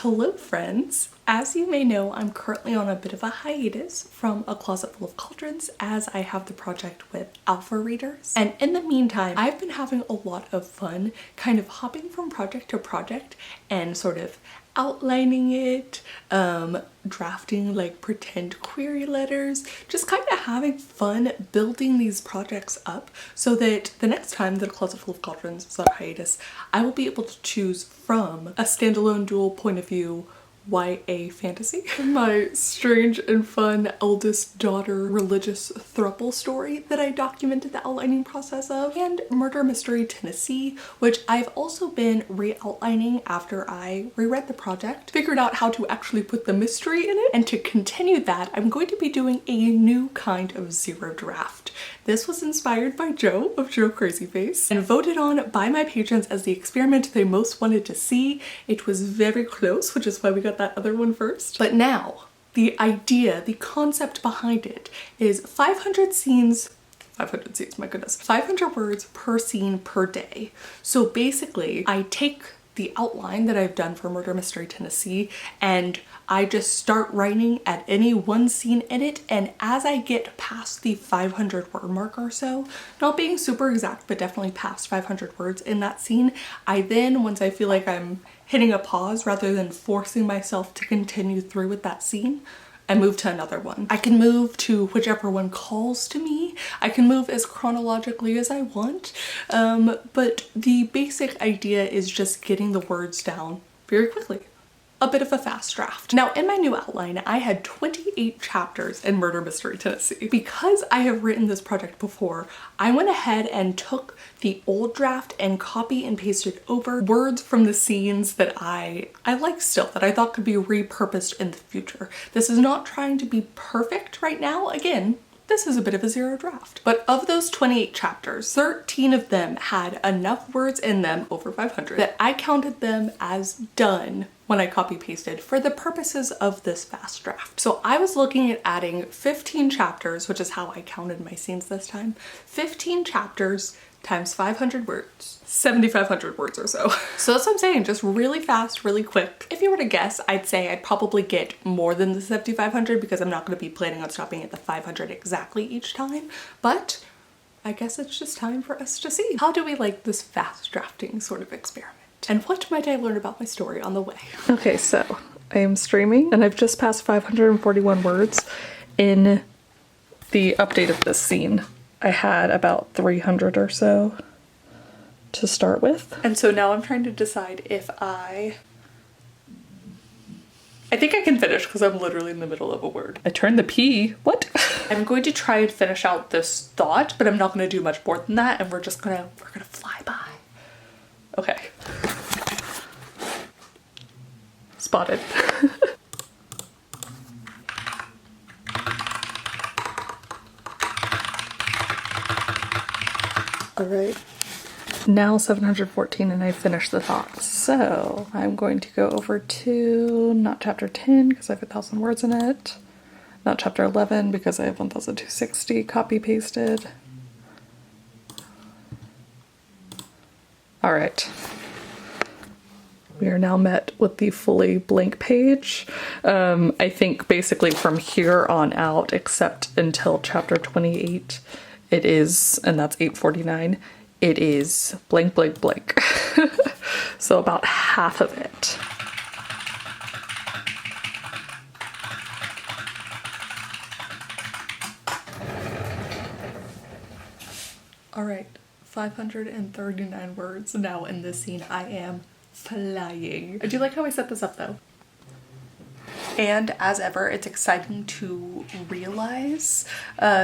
Hello friends! As you may know, I'm currently on a bit of a hiatus from A Closet Full of Cauldrons as I have the project with alpha readers. And in the meantime, I've been having a lot of fun kind of hopping from project to project and sort of outlining it, drafting like pretend query letters, just kind of having fun building these projects up so that the next time that A Closet Full of Cauldrons is on hiatus, I will be able to choose from a standalone dual point of view YA fantasy. My strange and fun eldest daughter religious throuple story that I documented the outlining process of, and Murder Mystery Tennessee, which I've also been re-outlining after I reread the project, figured out how to actually put the mystery in it, and to continue that I'm going to be doing a new kind of zero draft. This was inspired by Joe of Joe Crazyface and voted on by my patrons as the experiment they most wanted to see. It was very close, which is why we got that other one first. But now, the idea, the concept behind it is 500 scenes, my goodness, 500 words per scene per day. So basically, I take the outline that I've done for Murder Mystery Tennessee and I just start writing at any one scene in it, and as I get past the 500 word mark or so, not being super exact but definitely past 500 words in that scene, I then, once I feel like I'm hitting a pause rather than forcing myself to continue through with that scene, I move to another one. I can move to whichever one calls to me. I can move as chronologically as I want, but the basic idea is just getting the words down very quickly. A bit of a fast draft. Now in my new outline, I had 28 chapters in Murder Mystery Tennessee. Because I have written this project before, I went ahead and took the old draft and copy and pasted over words from the scenes that I like still, that I thought could be repurposed in the future. This is not trying to be perfect right now. Again, this is a bit of a zero draft. But of those 28 chapters, 13 of them had enough words in them, over 500, that I counted them as done when I copy pasted for the purposes of this fast draft. So I was looking at adding 15 chapters, which is how I counted my scenes this time. 15 chapters times 500 words, 7,500 words or so. So that's what I'm saying, just really fast, really quick. If you were to guess, I'd say I'd probably get more than the 7,500 because I'm not going to be planning on stopping at the 500 exactly each time, but I guess it's just time for us to see. How do we like this fast drafting sort of experiment? And what might I learn about my story on the way? Okay, so I am streaming and I've just passed 541 words. In the update of this scene, I had about 300 or so to start with. And so now I'm trying to decide if I think I can finish because I'm literally in the middle of a word. I turned the P. What? I'm going to try and finish out this thought, but I'm not going to do much more than that, and we're gonna fly by. Okay. Spotted. All right. Now 714 and I finished the thoughts. So I'm going to go over to not chapter 10 because I have 1,000 words in it. Not chapter 11 because I have 1,260 copy pasted. All right. We are now met with the fully blank page. I think basically from here on out, except until chapter 28, it is, and that's 849, it is blank, blank, blank. So about half of it. All right, 539 words now in this scene. I am flying. I do like how I set this up though. And as ever, it's exciting to realize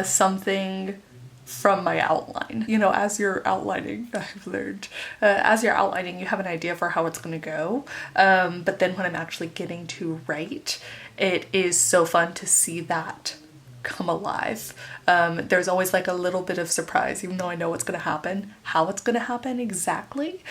something from my outline. You know, as you're outlining, I've learned, as you're outlining, you have an idea for how it's gonna go. But then when I'm actually getting to write, it is so fun to see that come alive. There's always like a little bit of surprise, even though I know what's gonna happen. How it's gonna happen exactly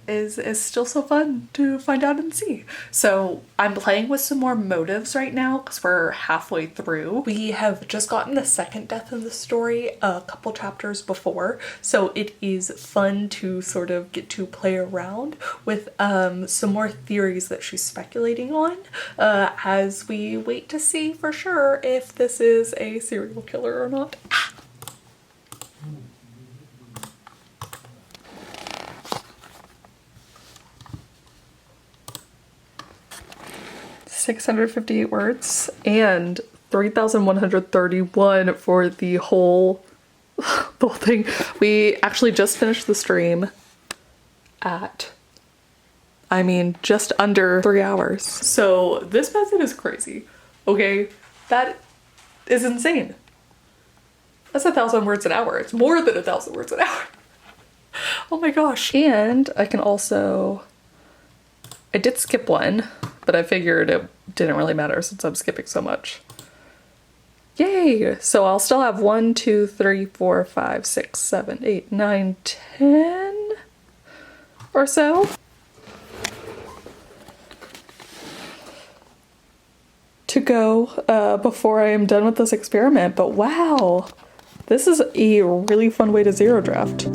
is still so fun to find out and see. So I'm playing with some more motives right now because we're halfway through. We have just gotten the second death in the story a couple chapters before, so it is fun to sort of get to play around with some more theories that she's speculating on as we wait to see for sure if this is a serial killer or not. 658 words and 3,131 for the whole thing. We actually just finished the stream at, I mean, just under 3 hours. So this method is crazy. Okay, that is insane. That's 1,000 words an hour. It's more than 1,000 words an hour. Oh my gosh. And I can also, I did skip one, but I figured it didn't really matter since I'm skipping so much. Yay! So I'll still have 1, 2, 3, 4, 5, 6, 7, 8, 9, 10 or so to go before I am done with this experiment. But wow, this is a really fun way to zero draft.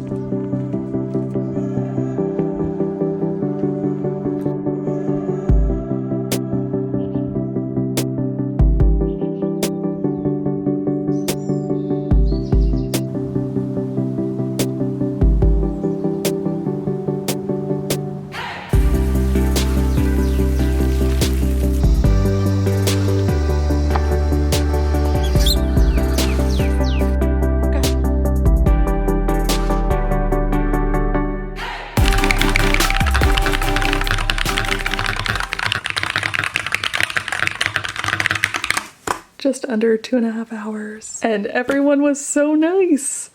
Just under 2.5 hours. And everyone was so nice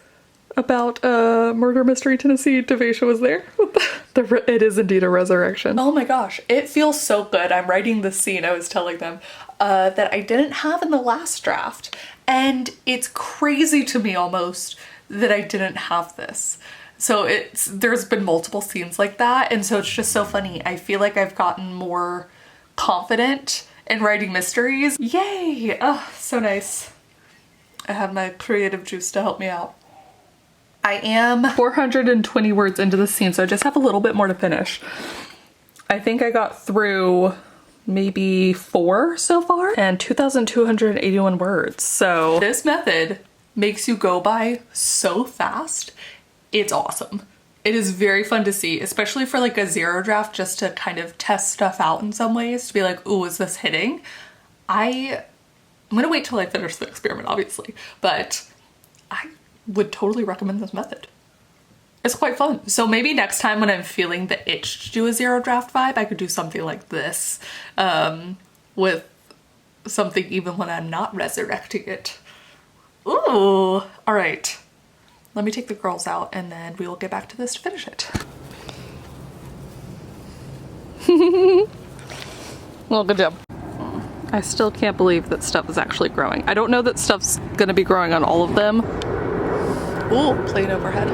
about Murder Mystery Tennessee. Devasia was there. It is indeed a resurrection. Oh my gosh, it feels so good. I'm writing this scene, I was telling them, that I didn't have in the last draft. And it's crazy to me almost that I didn't have this. So there's been multiple scenes like that, and so it's just so funny. I feel like I've gotten more confident in writing mysteries. Yay! Oh, so nice. I have my creative juice to help me out. I am 420 words into the scene, so I just have a little bit more to finish. I think I got through maybe 4 so far and 2,281 words. So this method makes you go by so fast. It's awesome. It is very fun to see, especially for like a zero draft, just to kind of test stuff out in some ways, to be like, ooh, is this hitting? I'm gonna wait till I finish the experiment, obviously, but I would totally recommend this method. It's quite fun. So maybe next time when I'm feeling the itch to do a zero draft vibe, I could do something like this with something even when I'm not resurrecting it. Ooh, all right. Let me take the girls out and then we will get back to this to finish it. Well, good job. I still can't believe that stuff is actually growing. I don't know that stuff's gonna be growing on all of them. Ooh, plane overhead.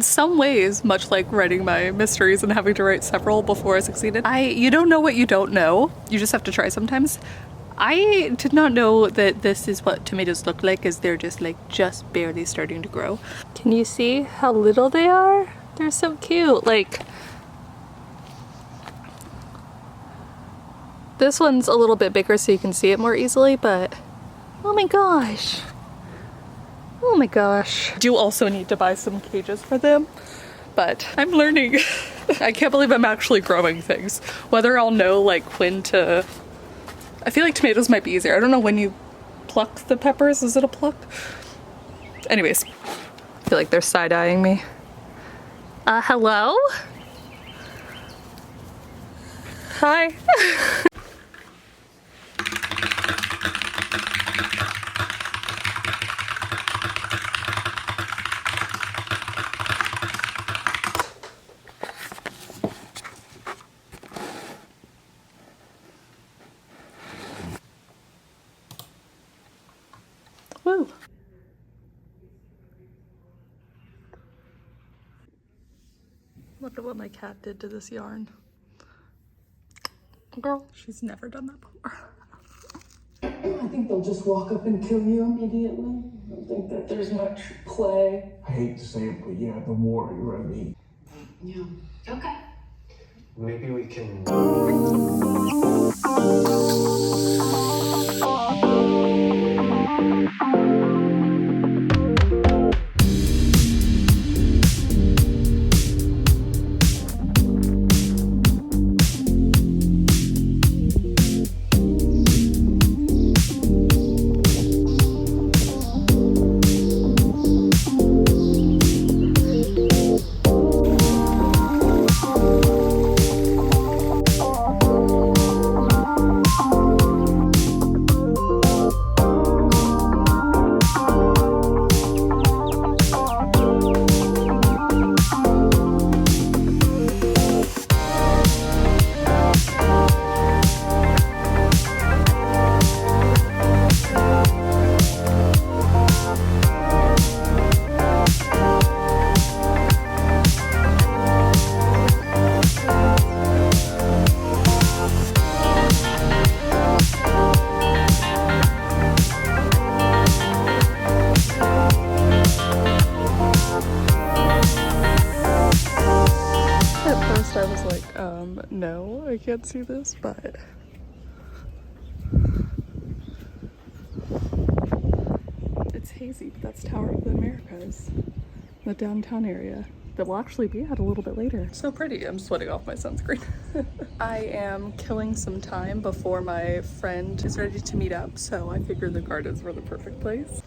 Some ways, much like writing my mysteries and having to write several before I succeeded, you don't know what you don't know. You just have to try sometimes. I did not know that this is what tomatoes look like, as they're just barely starting to grow. Can you see how little they are? They're so cute. Like, this one's a little bit bigger so you can see it more easily, but oh my gosh. Oh my gosh. I do also need to buy some cages for them, but I'm learning. I can't believe I'm actually growing things. Whether I'll know like when to, I feel like tomatoes might be easier. I don't know when you pluck the peppers. Is it a pluck? Anyways, I feel like they're side-eyeing me. Hello? Hi. Look at what my cat did to this yarn. Girl, she's never done that before. I think they'll just walk up and kill you immediately. I don't think that there's much play. I hate to say it, but yeah, the war you're gonna need. Yeah. Okay. Maybe we can. I was like, no, I can't see this, but it's hazy, but that's Tower of the Americas, the downtown area that will actually be at a little bit later. So pretty. I'm sweating off my sunscreen. I am killing some time before my friend is ready to meet up, so I figured the gardens were the perfect place.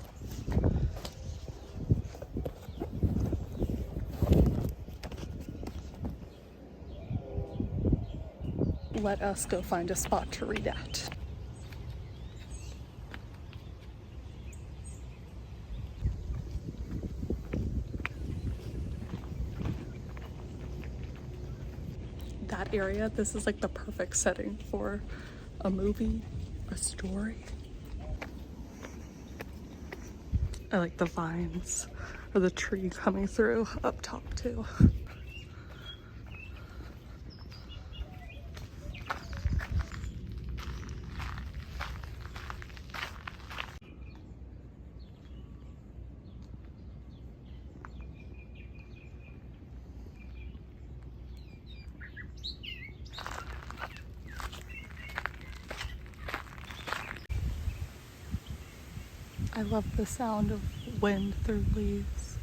Let us go find a spot to read at. That area, this is like the perfect setting for a movie, a story. I like the vines or the tree coming through up top too. I love the sound of wind through leaves.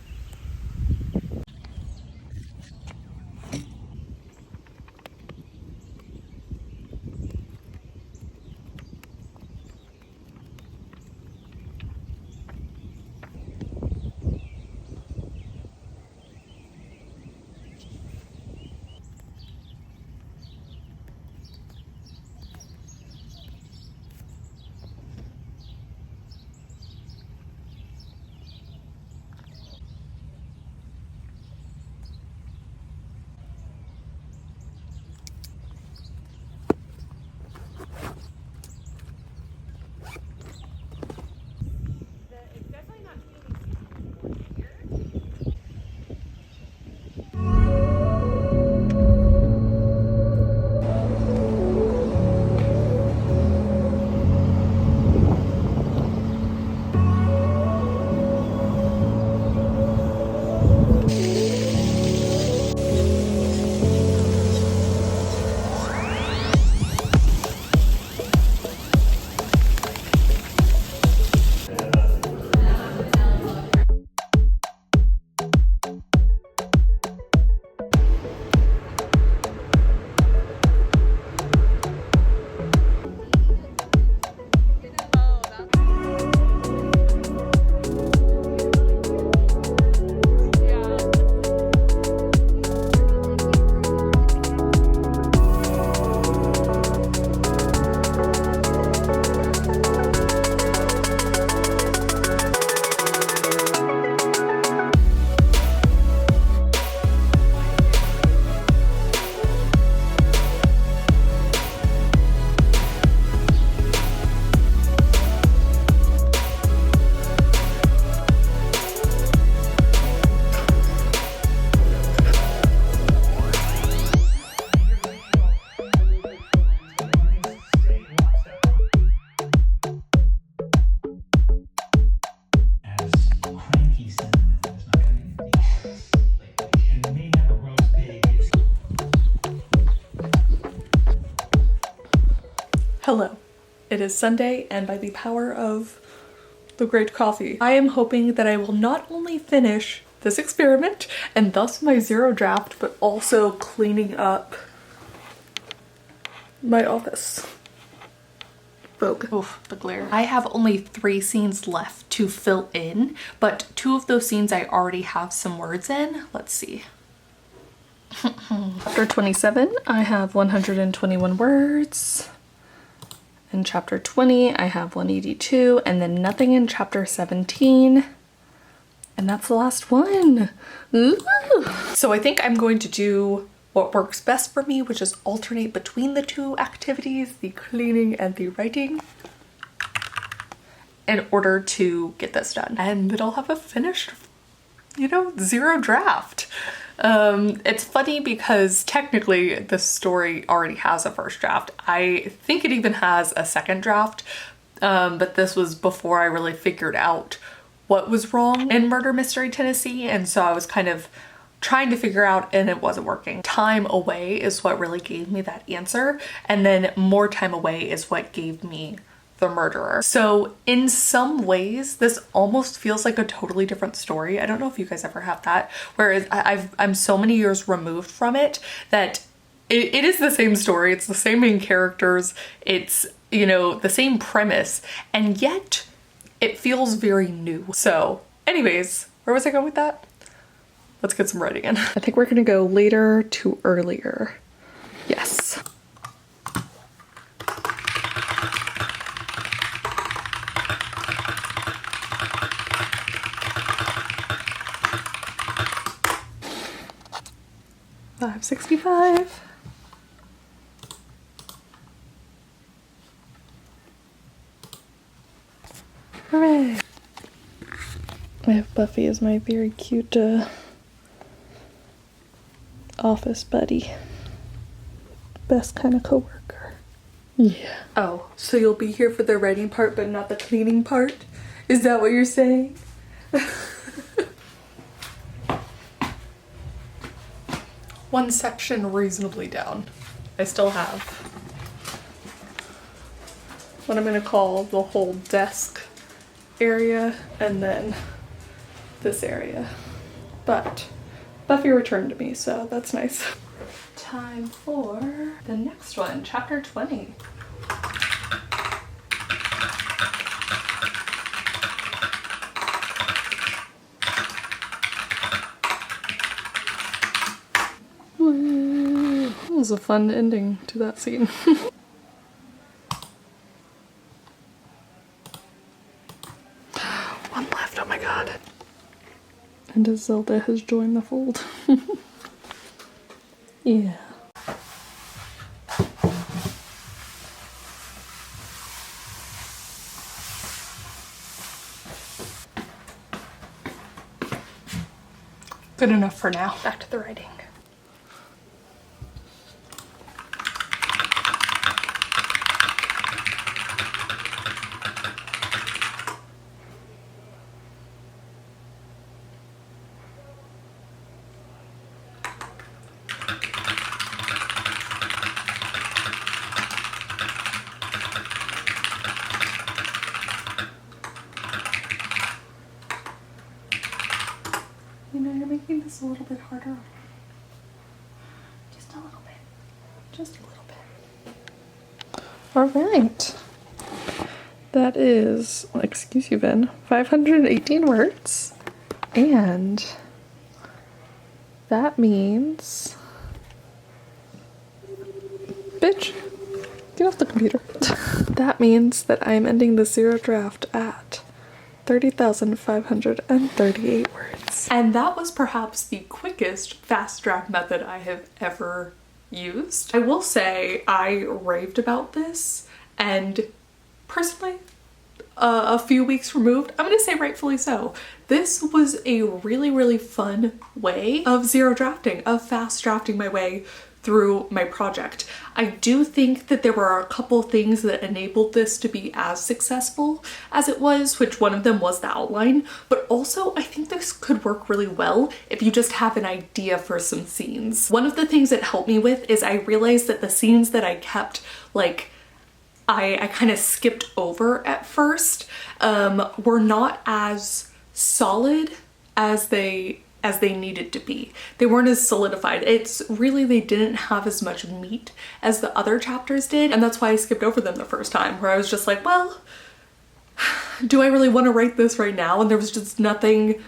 is Sunday, and by the power of the great coffee, I am hoping that I will not only finish this experiment and thus my zero draft, but also cleaning up my office. Vogue. Oof, the glare. I have only 3 scenes left to fill in, but 2 of those scenes I already have some words in. Let's see. Chapter 27, I have 121 words. In chapter 20, I have 182, and then nothing in chapter 17. And that's the last one. Ooh. So I think I'm going to do what works best for me, which is alternate between the 2 activities, the cleaning and the writing, in order to get this done. And then I'll have a finished, you know, zero draft. It's funny because technically the story already has a first draft. I think it even has a second draft, but this was before I really figured out what was wrong in Murder Mystery Tennessee, and so I was kind of trying to figure out, and it wasn't working. Time away is what really gave me that answer, and then more time away is what gave me the murderer. So in some ways, this almost feels like a totally different story. I don't know if you guys ever have that, whereas I'm so many years removed from it that it is the same story. It's the same main characters. It's, you know, the same premise, and yet it feels very new. So anyways, where was I going with that? Let's get some writing in. I think we're gonna go later to earlier. Yes. $5.65. Hooray! I have Buffy as my very cute office buddy. Best kind of coworker. Yeah. Oh, so you'll be here for the writing part but not the cleaning part? Is that what you're saying? One section reasonably down. I still have what I'm gonna call the whole desk area and then this area. But Buffy returned to me, so that's nice. Time for the next one, chapter 20. That was a fun ending to that scene. One left, oh my god. And Zelda has joined the fold. Yeah. Good enough for now. Back to the writing. You know, you're making this a little bit harder. Just a little bit. Just a little bit. All right. That is, excuse you, Ben, 518 words. And that means, bitch, get off the computer. That means that I'm ending the zero draft at 30,538 words. And that was perhaps the quickest fast draft method I have ever used. I will say I raved about this, and personally, a few weeks removed, I'm gonna say rightfully so. This was a really, really fun way of zero drafting, of fast drafting my way through my project. I do think that there were a couple things that enabled this to be as successful as it was, which one of them was the outline, but also I think this could work really well if you just have an idea for some scenes. One of the things it helped me with is I realized that the scenes that I kept like I kind of skipped over at first were not as solid as they needed to be. They weren't as solidified. It's really, they didn't have as much meat as the other chapters did, and that's why I skipped over them the first time, where I was just like, well, do I really want to write this right now? And there was just nothing,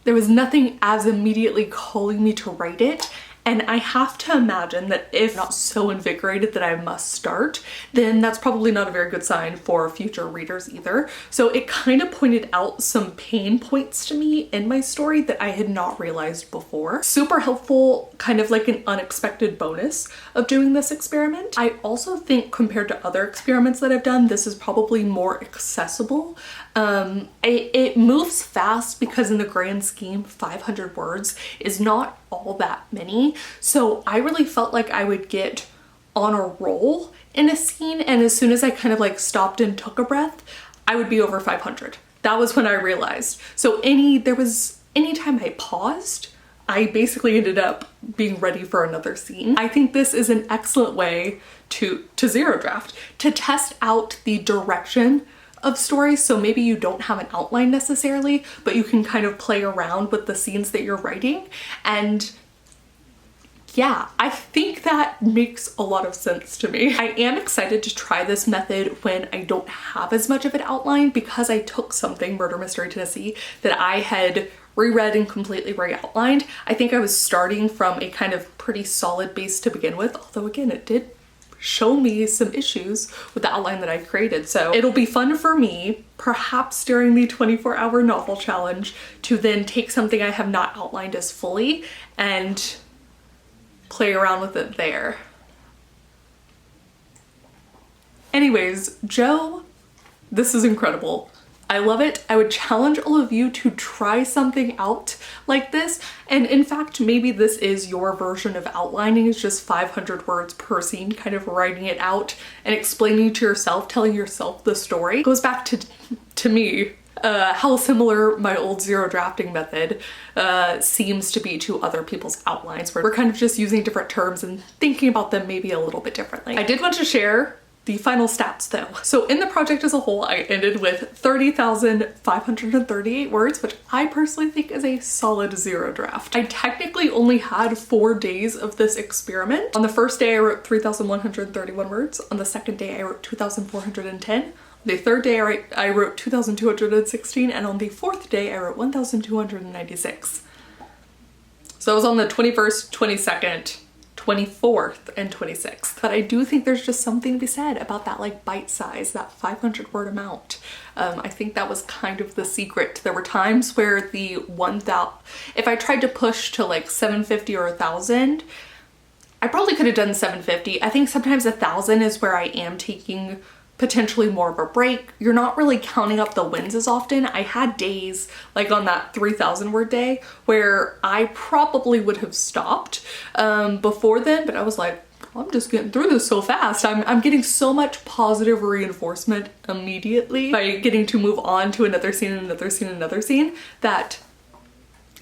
there was nothing as immediately calling me to write it. And I have to imagine that if not so invigorated that I must start, then that's probably not a very good sign for future readers either. So it kind of pointed out some pain points to me in my story that I had not realized before. Super helpful, kind of like an unexpected bonus of doing this experiment. I also think compared to other experiments that I've done, this is probably more accessible. It moves fast because in the grand scheme, 500 words is not all that many. So I really felt like I would get on a roll in a scene, and as soon as I kind of like stopped and took a breath, I would be over 500. That was when I realized. So anytime I paused, I basically ended up being ready for another scene. I think this is an excellent way to zero draft, to test out the direction of stories. So maybe you don't have an outline necessarily, but you can kind of play around with the scenes that you're writing. And yeah, I think that makes a lot of sense to me. I am excited to try this method when I don't have as much of an outline, because I took something, Murder Mystery Tennessee, that I had reread and completely re-outlined. I think I was starting from a kind of pretty solid base to begin with, although again, it did show me some issues with the outline that I created. So it'll be fun for me, perhaps during the 24-hour novel challenge, to then take something I have not outlined as fully and play around with it there. Anyways, Joe, this is incredible. I love it. I would challenge all of you to try something out like this. And in fact, maybe this is your version of outlining, is just 500 words per scene, kind of writing it out and explaining to yourself, telling yourself the story. It goes back to me, how similar my old zero drafting method seems to be to other people's outlines, where we're kind of just using different terms and thinking about them maybe a little bit differently. I did want to share the final stats though. So in the project as a whole, I ended with 30,538 words, which I personally think is a solid zero draft. I technically only had 4 days of this experiment. On the first day, I wrote 3,131 words. On the second day, I wrote 2,410. On the third day, I wrote 2,216. And on the fourth day, I wrote 1,296. So I was on the 21st, 22nd, 24th, and 26th. But I do think there's just something to be said about that like bite size, that 500 word amount. I think that was kind of the secret. There were times where the 1,000, if I tried to push to like 750 or 1,000, I probably could have done 750. I think sometimes 1,000 is where I am taking potentially more of a break. You're not really counting up the wins as often. I had days like on that 3,000 word day where I probably would have stopped before then, but I was like, I'm just getting through this so fast. I'm getting so much positive reinforcement immediately by getting to move on to another scene and another scene and another scene that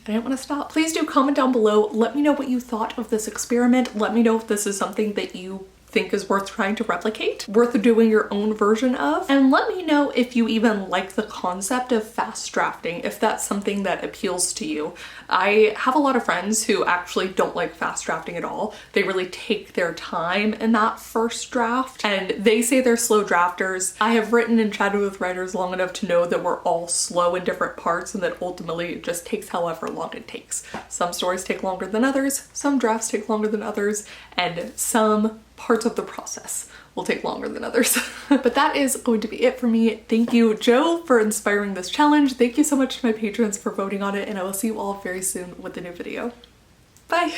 I didn't want to stop. Please do comment down below. Let me know what you thought of this experiment. Let me know if this is something that you think is worth trying to replicate, worth doing your own version of, and let me know if you even like the concept of fast drafting, if that's something that appeals to you. I have a lot of friends who actually don't like fast drafting at all. They really take their time in that first draft, and they say they're slow drafters. I have written and chatted with writers long enough to know that we're all slow in different parts, and that ultimately it just takes however long it takes. Some stories take longer than others, some drafts take longer than others, and some parts of the process will take longer than others. But that is going to be it for me. Thank you, Joe, for inspiring this challenge. Thank you so much to my patrons for voting on it, and I will see you all very soon with a new video. Bye!